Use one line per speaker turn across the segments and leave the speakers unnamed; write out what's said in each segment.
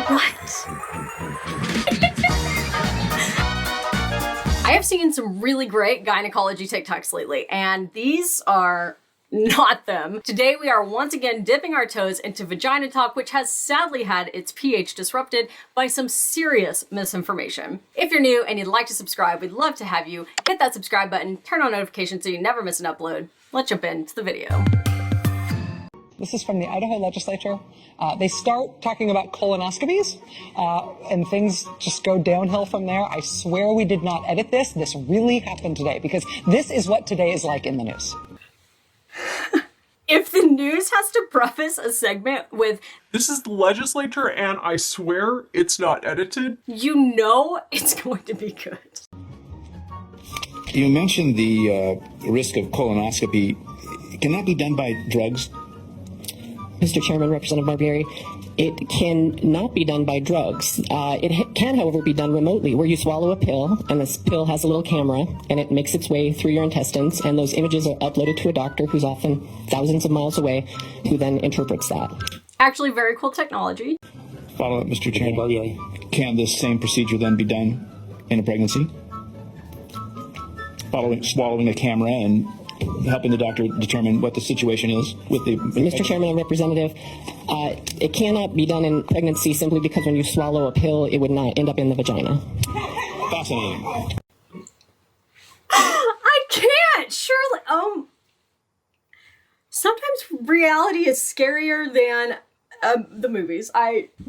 What? I have seen some really great gynecology TikToks lately, and these are not them. Today we are once again dipping our toes into vagina talk, which has sadly had its pH disrupted by some serious misinformation. If you're new and you'd like to subscribe, we'd love to have you hit that subscribe button, turn on notifications so you never miss an upload. Let's jump into the video.
This is from the Idaho legislature. They start talking about colonoscopies, and things just go downhill from there. I swear we did not edit this. This really happened today, because this is what today is like in the news.
If the news has to preface a segment with,
"This is the legislature and I swear it's not edited,"
you know it's going to be good.
You mentioned the risk of colonoscopy. Can that be done by drugs?
Mr. Chairman, Representative Barbieri, it can not be done by drugs. It can, however, be done remotely, where you swallow a pill, and this pill has a little camera, and it makes its way through your intestines, and those images are uploaded to a doctor who's often thousands of miles away, who then interprets that.
Actually, very cool technology.
Follow up, Mr. Chairman. Can this same procedure then be done in a pregnancy? Swallowing a camera and helping the doctor determine what the situation is with the...
Mr. Chairman and Representative, it cannot be done in pregnancy simply because when you swallow a pill, it would not end up in the vagina.
Fascinating.
I can't, surely. Sometimes reality is scarier than the movies.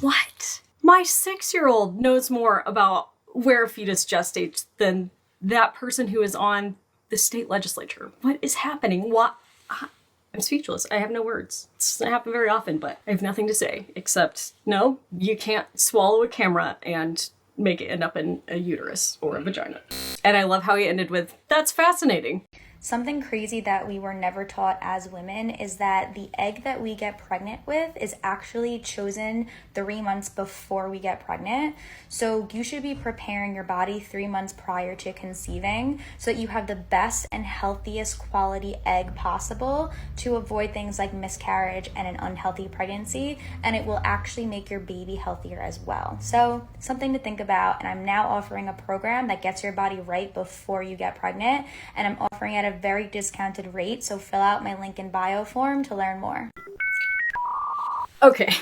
What? My 6-year-old knows more about where a fetus gestates than that person who is on the state legislature. What is happening? What? I'm speechless. I have no words. It doesn't happen very often, but I have nothing to say except, no, you can't swallow a camera and make it end up in a uterus or a vagina. And I love how he ended with, "That's fascinating."
Something crazy that we were never taught as women is that the egg that we get pregnant with is actually chosen 3 months before we get pregnant. So you should be preparing your body 3 months prior to conceiving so that you have the best and healthiest quality egg possible to avoid things like miscarriage and an unhealthy pregnancy. And it will actually make your baby healthier as well. So something to think about. And I'm now offering a program that gets your body right before you get pregnant. And I'm offering it at a very discounted rate, so fill out my link in bio form to learn more.
Okay,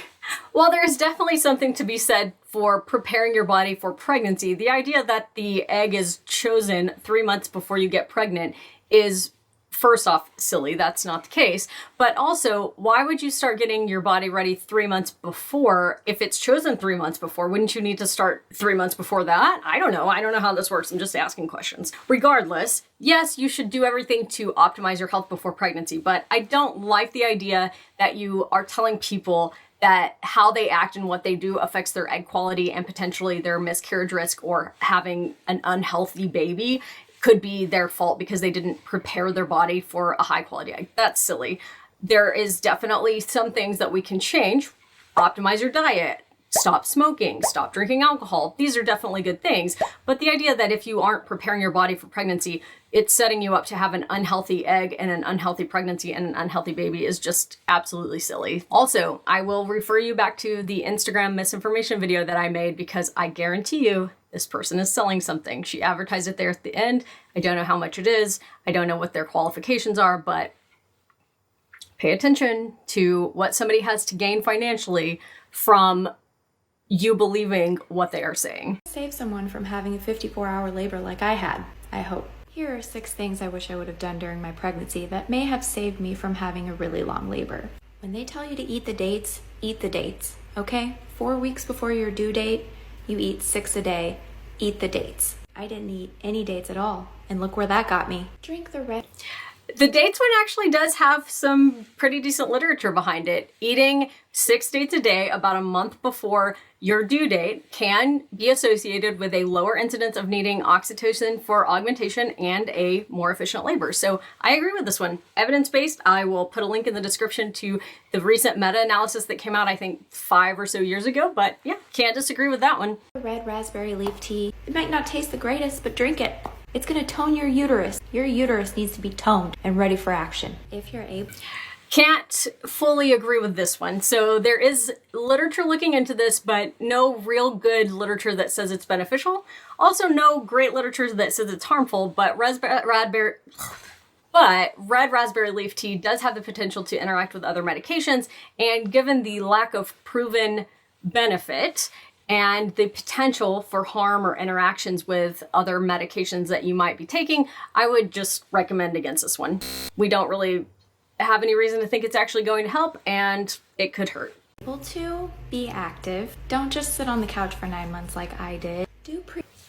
while there is definitely something to be said for preparing your body for pregnancy, the idea that the egg is chosen 3 months before you get pregnant is, first off, silly. That's not the case. But also, why would you start getting your body ready 3 months before if it's chosen 3 months before? Wouldn't you need to start 3 months before that? I don't know. I don't know how this works. I'm just asking questions. Regardless, yes, you should do everything to optimize your health before pregnancy, but I don't like the idea that you are telling people that how they act and what they do affects their egg quality and potentially their miscarriage risk or having an unhealthy baby could be their fault because they didn't prepare their body for a high quality egg. That's silly. There is definitely some things that we can change. Optimize your diet, stop smoking, stop drinking alcohol. These are definitely good things. But the idea that if you aren't preparing your body for pregnancy, it's setting you up to have an unhealthy egg and an unhealthy pregnancy and an unhealthy baby is just absolutely silly. Also, I will refer you back to the Instagram misinformation video that I made because I guarantee you this person is selling something. She advertised it there at the end. I don't know how much it is. I don't know what their qualifications are, but pay attention to what somebody has to gain financially from you believing what they are saying.
Save someone from having a 54-hour labor like I had, I hope. Here are 6 things I wish I would have done during my pregnancy that may have saved me from having a really long labor. When they tell you to eat the dates, okay? 4 weeks before your due date, you eat 6 a day, eat the dates. I didn't eat any dates at all, and look where that got me. Drink the red.
The dates one actually does have some pretty decent literature behind it. Eating 6 dates a day about a month before your due date can be associated with a lower incidence of needing oxytocin for augmentation and a more efficient labor. So I agree with this one. Evidence-based, I will put a link in the description to the recent meta-analysis that came out, I think 5 or so years ago, but yeah, can't disagree with that one.
Red raspberry leaf tea. It might not taste the greatest, but drink it. It's gonna tone your uterus. Your uterus needs to be toned and ready for action. If you're able.
Can't fully agree with this one. So there is literature looking into this, but no real good literature that says it's beneficial. Also, no great literature that says it's harmful, but red raspberry leaf tea does have the potential to interact with other medications, and given the lack of proven benefit and the potential for harm or interactions with other medications that you might be taking, I would just recommend against this one. We don't really have any reason to think it's actually going to help, and it could hurt.
Able to be active. Don't just sit on the couch for 9 months like I did. Do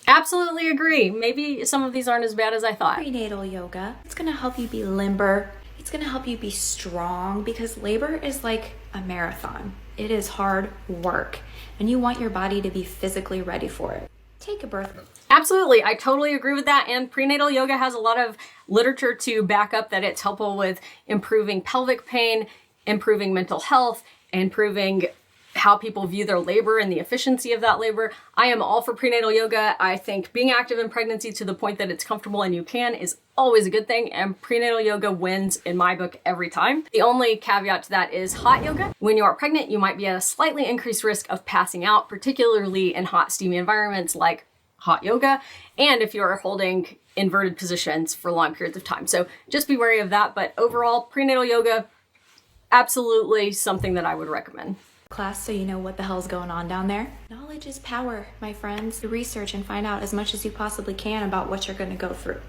Absolutely agree. Maybe some of these aren't as bad as I thought.
prenatal yoga. It's gonna help you be limber. It's gonna help you be strong, because labor is like a marathon. It is hard work, and you want your body to be physically ready for it. Take a birth.
Absolutely, I totally agree with that. And prenatal yoga has a lot of literature to back up that it's helpful with improving pelvic pain, improving mental health, improving how people view their labor and the efficiency of that labor. I am all for prenatal yoga. I think being active in pregnancy to the point that it's comfortable and you can is always a good thing, and prenatal yoga wins in my book every time. The only caveat to that is hot yoga. When you are pregnant, you might be at a slightly increased risk of passing out, particularly in hot, steamy environments like hot yoga, and if you're holding inverted positions for long periods of time. So just be wary of that. But overall, prenatal yoga, absolutely something that I would recommend.
Class, so you know what the hell's going on down there. Knowledge is power, my friends. Research and find out as much as you possibly can about what you're going to go through.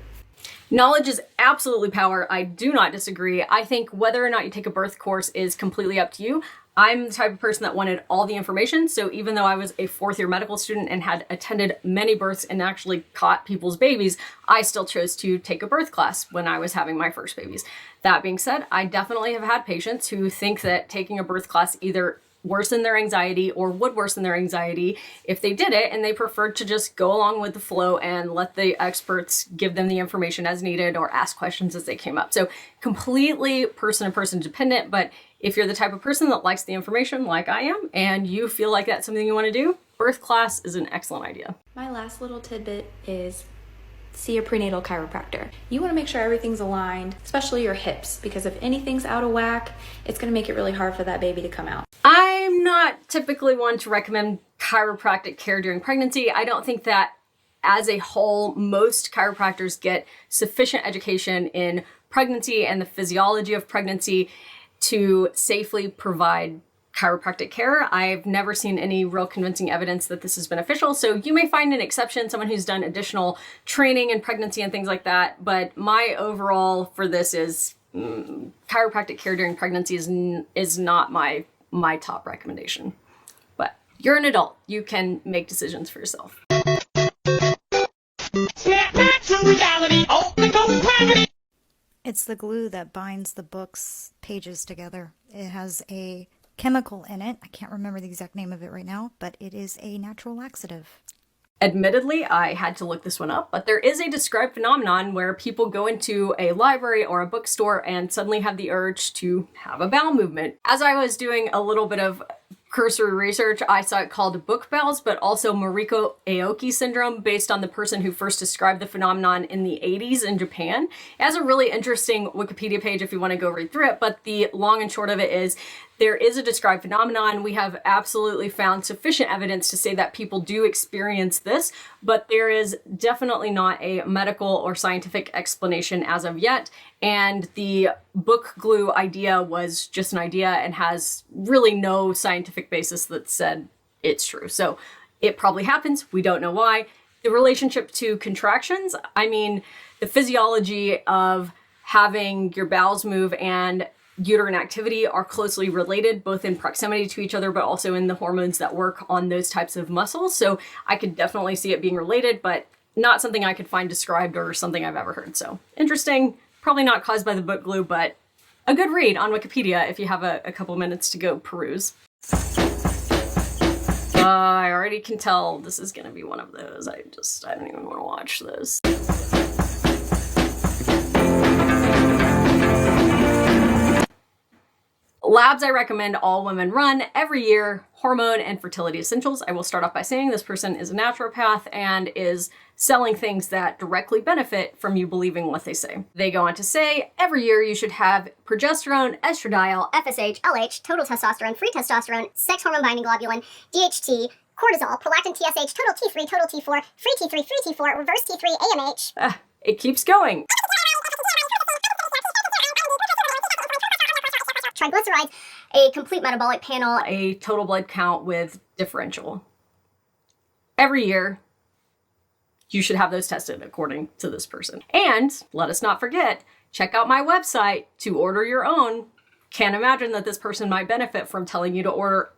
Knowledge is absolutely power. I do not disagree. I think whether or not you take a birth course is completely up to you. I'm the type of person that wanted all the information. So even though I was a fourth-year medical student and had attended many births and actually caught people's babies, I still chose to take a birth class when I was having my first babies. That being said, I definitely have had patients who think that taking a birth class either worsen their anxiety or would worsen their anxiety if they did it, and they preferred to just go along with the flow and let the experts give them the information as needed or ask questions as they came up. So completely person to person dependent, but if you're the type of person that likes the information like I am and you feel like that's something you want to do, birth class is an excellent idea.
My last little tidbit is see a prenatal chiropractor. You want to make sure everything's aligned, especially your hips, because if anything's out of whack, it's going to make it really hard for that baby to come out.
I'm not typically one to recommend chiropractic care during pregnancy. I don't think that as a whole, most chiropractors get sufficient education in pregnancy and the physiology of pregnancy to safely provide chiropractic care. I've never seen any real convincing evidence that this is beneficial. So you may find an exception, someone who's done additional training in pregnancy and things like that. But my overall for this is chiropractic care during pregnancy is not my top recommendation. But you're an adult. You can make decisions for yourself.
Snap back to reality. Open go gravity.
It's the glue that binds the book's pages together. It has a chemical in it. I can't remember the exact name of it right now, but it is a natural laxative.
Admittedly, I had to look this one up, but there is a described phenomenon where people go into a library or a bookstore and suddenly have the urge to have a bowel movement. As I was doing a little bit of cursory research, I saw it called book bowels, but also Mariko Aoki syndrome, based on the person who first described the phenomenon in the 80s in Japan. It has a really interesting Wikipedia page if you want to go read through it, but the long and short of it is there is a described phenomenon. We have absolutely found sufficient evidence to say that people do experience this, but there is definitely not a medical or scientific explanation as of yet. And the book glue idea was just an idea and has really no scientific basis that said it's true. So it probably happens. We don't know why. The relationship to contractions, I mean, the physiology of having your bowels move and uterine activity are closely related, both in proximity to each other, but also in the hormones that work on those types of muscles. So I could definitely see it being related, but not something I could find described or something I've ever heard. So interesting, probably not caused by the book glue, but a good read on Wikipedia if you have a couple minutes to go peruse. I already can tell this is gonna be one of those. I don't even want to watch this. Labs I recommend all women run every year: hormone and fertility essentials. I will start off by saying this person is a naturopath and is selling things that directly benefit from you believing what they say. They go on to say, every year you should have progesterone, estradiol,
FSH, LH, total testosterone, free testosterone, sex hormone binding globulin, DHT, cortisol, prolactin, TSH, total T3, total T4, free T3, free T4, reverse T3, AMH.
It keeps going.
Triglycerides, a complete metabolic panel,
A total blood count with differential. Every year, you should have those tested according to this person. And let us not forget, check out my website to order your own. Can't imagine that this person might benefit from telling you to order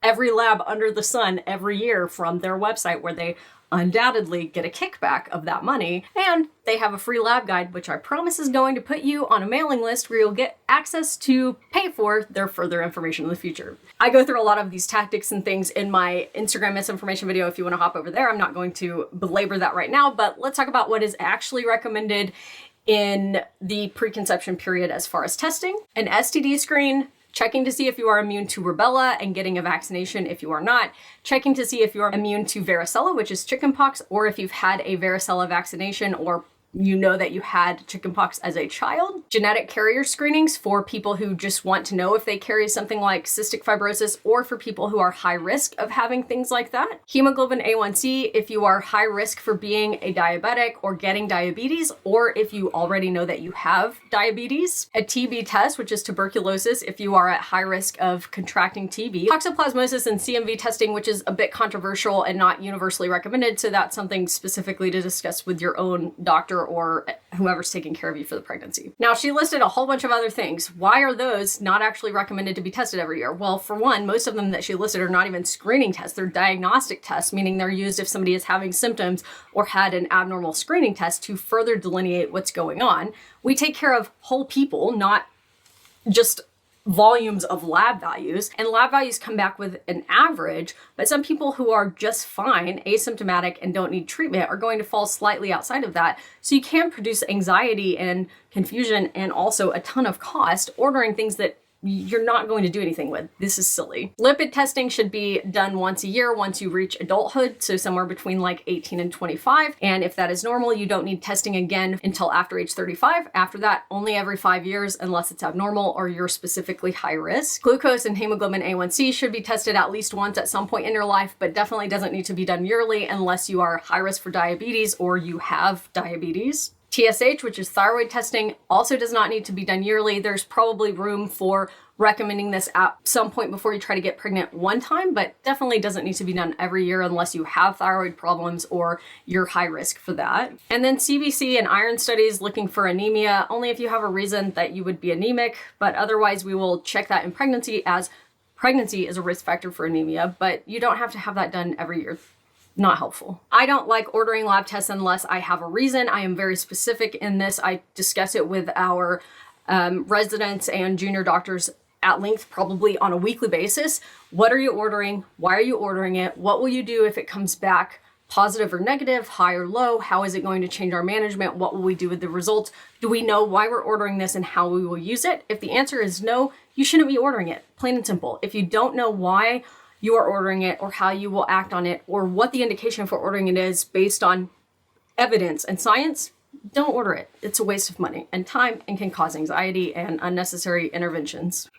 every lab under the sun every year from their website, where they undoubtedly get a kickback of that money. And they have a free lab guide, which I promise is going to put you on a mailing list where you'll get access to pay for their further information in the future. I go through a lot of these tactics and things in my Instagram misinformation video. If you want to hop over there, I'm not going to belabor that right now, but let's talk about what is actually recommended in the preconception period as far as testing. An STD screen, checking to see if you are immune to rubella and getting a vaccination if you are not, checking to see if you're immune to varicella, which is chickenpox, or if you've had a varicella vaccination or you know that you had chickenpox as a child. Genetic carrier screenings for people who just want to know if they carry something like cystic fibrosis, or for people who are high risk of having things like that. Hemoglobin A1C if you are high risk for being a diabetic or getting diabetes, or if you already know that you have diabetes. A TB test, which is tuberculosis, if you are at high risk of contracting TB. Toxoplasmosis and CMV testing, which is a bit controversial and not universally recommended, so that's something specifically to discuss with your own doctor or whoever's taking care of you for the pregnancy. Now, she listed a whole bunch of other things. Why are those not actually recommended to be tested every year? Well, for one, most of them that she listed are not even screening tests. They're diagnostic tests, meaning they're used if somebody is having symptoms or had an abnormal screening test to further delineate what's going on. We take care of whole people, not just volumes of lab values, and lab values come back with an average, but some people who are just fine, asymptomatic, and don't need treatment are going to fall slightly outside of that. So you can produce anxiety and confusion and also a ton of cost ordering things that you're not going to do anything with. This is silly. Lipid testing should be done once a year once you reach adulthood, so somewhere between like 18 and 25. And if that is normal, you don't need testing again until after age 35. After that, only every 5 years unless it's abnormal or you're specifically high risk. Glucose and hemoglobin A1C should be tested at least once at some point in your life, but definitely doesn't need to be done yearly unless you are high risk for diabetes or you have diabetes. TSH, which is thyroid testing, also does not need to be done yearly. There's probably room for recommending this at some point before you try to get pregnant one time, but definitely doesn't need to be done every year unless you have thyroid problems or you're high risk for that. And then CBC and iron studies looking for anemia, only if you have a reason that you would be anemic, but otherwise we will check that in pregnancy, as pregnancy is a risk factor for anemia, but you don't have to have that done every year. Not helpful. I don't like ordering lab tests unless I have a reason. I am very specific in this. I discuss it with our residents and junior doctors at length, probably on a weekly basis. What are you ordering? Why are you ordering it? What will you do if it comes back positive or negative, high or low? How is it going to change our management? What will we do with the results? Do we know why we're ordering this and how we will use it? If the answer is no, you shouldn't be ordering it, plain and simple. If you don't know why you are ordering it or how you will act on it or what the indication for ordering it is based on evidence and science, don't order it. It's a waste of money and time and can cause anxiety and unnecessary interventions.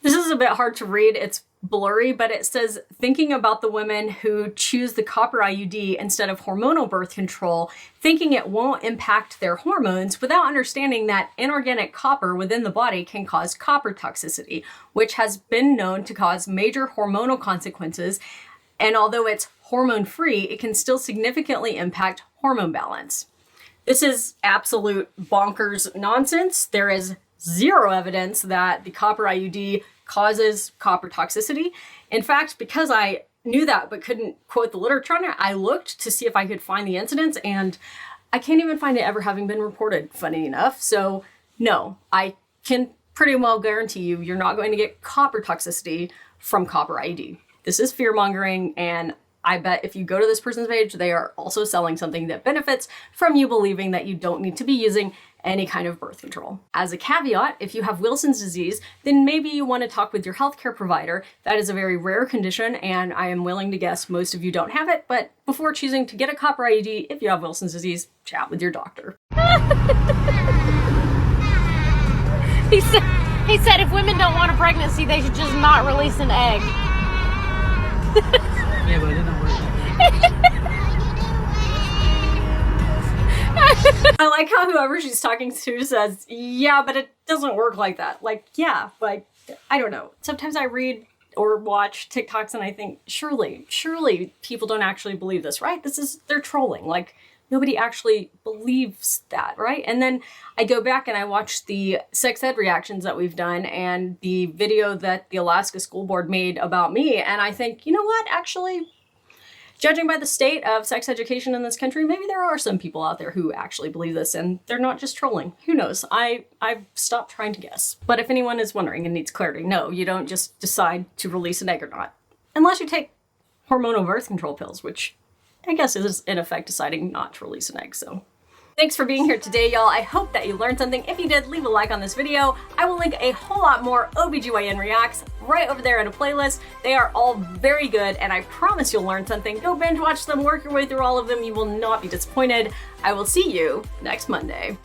This is a bit hard to read. It's blurry, but it says, thinking about the women who choose the copper IUD instead of hormonal birth control, thinking it won't impact their hormones without understanding that inorganic copper within the body can cause copper toxicity, which has been known to cause major hormonal consequences. And although it's hormone-free, it can still significantly impact hormone balance. This is absolute bonkers nonsense. There is zero evidence that the copper IUD causes copper toxicity. In fact, because I knew that but couldn't quote the literature on it, I looked to see if I could find the incidents, and I can't even find it ever having been reported, funny enough. So no, I can pretty well guarantee you, you're not going to get copper toxicity from copper IUD. This is fear mongering, and I bet if you go to this person's page, they are also selling something that benefits from you believing that you don't need to be using any kind of birth control. As a caveat, if you have Wilson's disease, then maybe you want to talk with your healthcare provider. That is a very rare condition, and I am willing to guess most of you don't have it, but before choosing to get a copper IUD, if you have Wilson's disease, chat with your doctor.
He said if women don't want a pregnancy, they should just not release an egg.
Yeah, but it didn't work like that.
I like how whoever she's talking to says, yeah, but it doesn't work like that. Like, yeah, like, I don't know. Sometimes I read or watch TikToks and I think, surely people don't actually believe this, right? They're trolling. Like, nobody actually believes that, right? And then I go back and I watch the sex ed reactions that we've done and the video that the Alaska School Board made about me, and I think, you know what, actually, judging by the state of sex education in this country, maybe there are some people out there who actually believe this and they're not just trolling. Who knows? I've stopped trying to guess. But if anyone is wondering and needs clarity, no, you don't just decide to release an egg or not. Unless you take hormonal birth control pills, which I guess is in effect deciding not to release an egg, so. Thanks for being here today, y'all. I hope that you learned something. If you did, leave a like on this video. I will link a whole lot more OBGYN reacts right over there in a playlist. They are all very good, and I promise you'll learn something. Go binge watch them, work your way through all of them. You will not be disappointed. I will see you next Monday.